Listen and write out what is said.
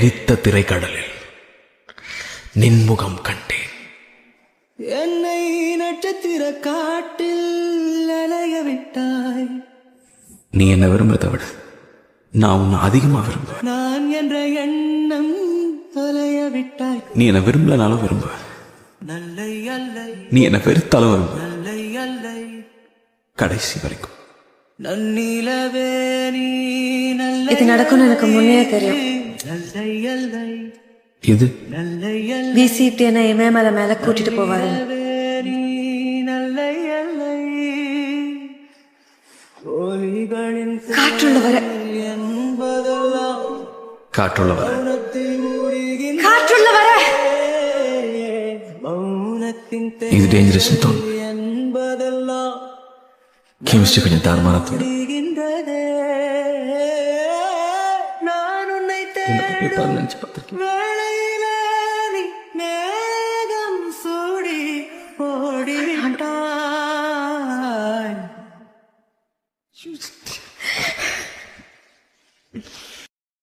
எரித்த திரைக்கடலில் நின்முகம் கண்டேன். என்னை நட்சத்திர காட்டில் அலைய விட்டாய். நீ என்ன விரும்புறதை விட நான் உன்னை அதிகமா விரும்புவேன். நான் என்ற எண்ணம் தொலைய விட்டாய். நீ என்ன விரும்பலனாலும் விரும்புவேன். நல்லை அல்லை நீ என்ன வெறுத்தாலும் விரும்புவேன். நல்லை அல்லை கடைசி வரைக்கும். நன்னிலவே நீ நல்ல இது நடக்கும்னு எனக்கு முன்னே தெரியும். நல்லை அல்லை இது நல்லை அல்லை விசிடி என்ன இமயமலை மேல கூட்டிட்டு போவாரு. நீ நல்லை அல்லை ஒலிகளின் காற்றுள்ள வர என்பதெல்லாம் காற்றுள்ள வர காற்றுள்ள வர மௌனத்தின் இது டேஞ்சரஸ் தோணும். என்பதெல்லாம் கெமிஸ்ட்ரி கொஞ்சம் தாறுமாறா தோணும். தெரிகின்றதே. நான் உன்னை நினைச்சு பார்த்திருக்கேன். வேளையிலே நீ மேகம் சூடி ஓடிவிட்டாய்.